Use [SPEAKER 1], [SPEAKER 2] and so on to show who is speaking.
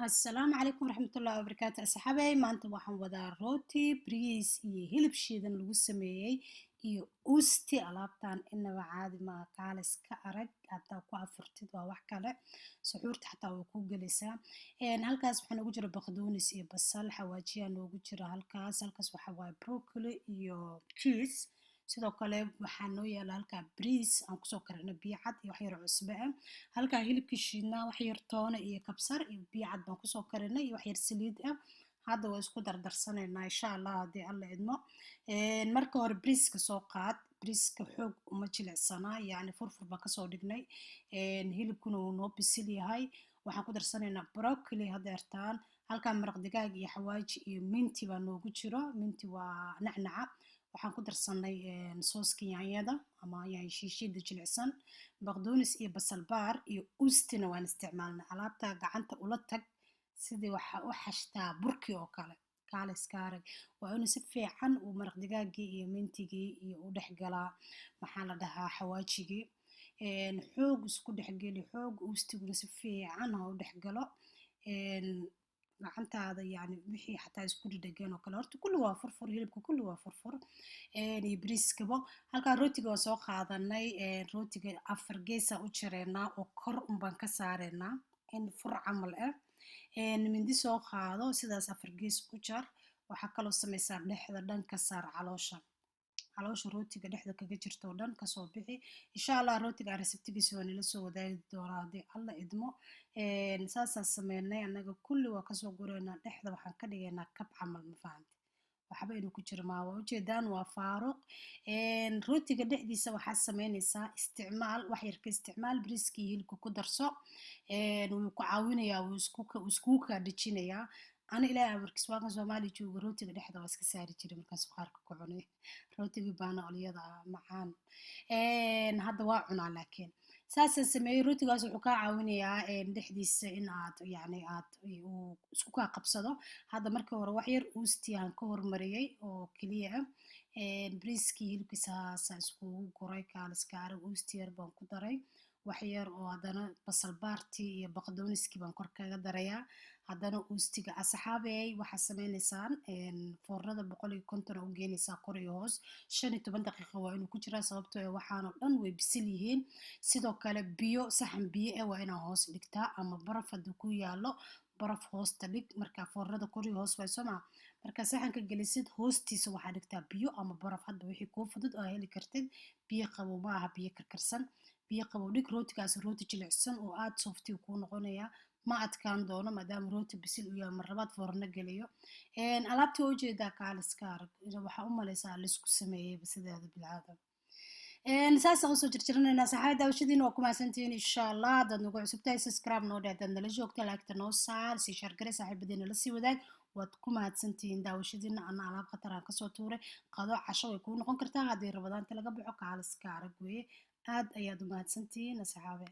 [SPEAKER 1] السلام عليكم ورحمة الله وبركاته أصحابي maanta waxaan wadaa rooti bariis iyo hilib shiidan lagu sameeyey iyo usti alaabtan inaba caadi ma kaalis ka arag hadaa ku afurtid waa wax kale suxuurta xataa way ku gelaysaa halkaas waxaa noogu jira baqdoonis iyo basal xawaajiyaa noogu jira halkaas waxaa waaye broccoli iyo cheese sidoo kale waxaa noo yaala halkaa bariis aan kusoo karino biyo cad iyo wax yar oo cusbo ah halkaa hilibkii shiidnaa wax yar toona iyo kabsar iyo biyo cad baan kusoo karinay iyo wax yar saliid ah hadda waa isku dardarsanaynaa insha allah haddii alla idmo marka hore bariiska soo qaad bariiska xoog uma jilicsanaa yacni furfur baan kasoo dhignay hilibkuna wuu noo bisil yahay waxaan ku darsanaynaa broccoli hadeertaan halkaa maraq digaag iyo xawaaji iyo minti baa noogu jiro minti waa nacnaca waxaan ku darsanay sooska yaanyada ama yaanyo shiishida jilicsan baqdoonis iyo basal baar iyo ustina waan isticmaalnay alaabta gacanta ula tag sidii waxa u xashtaa burki oo kale kaaliska arag waa inuu si fiican uu maraq digaagii iyo mintigii iyo u dhexgalaa maxaa la dhahaa xawaajigii xoog isku dhexgeli xoog ustiguna si fiican ha u dhexgalo gacantaada yani wixii xataa isku dhedhegan oo kale horta kulli waa furfur hilibka kulli waa furfur iyo bariiskaba halkaa rootiga waa soo qaadanay rootiga afar geesa u jareynaa oo kor unbaan ka saareynaa in fur camal ah mindi soo qaado sidaas afar gees u jar waxaa kaloo sameysaa dhexda dhan ka saar caloosha rootiga dhexda kaga jirto oo dhan kasoo bixi insha allah rootiga aan resebtigiisa waa nila soo wadaagi doonaa haddii alla idmo saasaan sameynay annaga kulli waa kasoo gureynaa dhexda waxaan ka dhigaynaa kab camal ma fahamte waxba inuu ku jiro maa waa ujeedaan waa faaruq rootiga dhexdiisa waxaa sameynaysaa isticmaal wax yarka isticmaal bariiska iyo hilibka ku darso wuu ku caawinayaa wuu iskugu kaa dhejinayaa ana ilaahay amarkiis waakan soomaali jooga rootiga dhexda waa iska saari jiray markaan suqaarka ku cunay rootigii baana olyada macaan hadda waa cunaa laakiin saasaan sameeyey rootigaas wuxuu kaa caawinayaa dhexdiisa in aad yani aad uu isku kaa qabsado hadda markii hore wax yar uustiyahan ka hormariyey oo keliya ah bariiskii hilibkiisa haasaan iskugu guray kaaliska arag uusti yar baan ku daray wax yar oo haddana basal baartii iyo baqdooniskii baan kor kaga darayaa haddana uustiga asxaabey waxaa sameynaysaan foornada 150 u geenaysaa kor iyo hoos 15 daqiiqo waa inuu ku jiraa sababtoo ah waxaanoo dhan way bisil yihiin sidoo kale biyo saxan biyo ah waa inaa hoos dhigtaa ama baraf hadduu ku yaalo baraf hoosta dhig markaa foornada kor iyo hoos way somaa markaa saxanka gelisid hoostiisa waxaa dhigtaa biyo ama baraf hadba wixii kuu fudud oo heli kartid biyo qabow ma aha biyo karkarsan biyo qabow dhig rootigaas rooti jilicsan oo aad softi kuu noqonayaa ma adkaan doono maadaama rooti bisil uu yahay marlabaad foorno geliyo alaabtii waa ujeedaa kaaliska arag waxaa u malaysaa laisku sameeyeyba sideeda bilcaada saasaan usoo jirjirinaynaa saxaabada daawashadiina waa ku mahadsantihiin insha allah haddaad nagu cusubtahay subscribe noo dheh haddaad nala joogta laagta noo saar sii shargare saaxiibadiina la sii wadaag waad ku mahadsantihiin daawashadiina ana alaab khatar aan kasoo tuuray qado casho way kuu noqon kartaa haddii rabadaanta laga baxo kaaliska arag weeye aad ayaad u mahadsantihiin asxaabe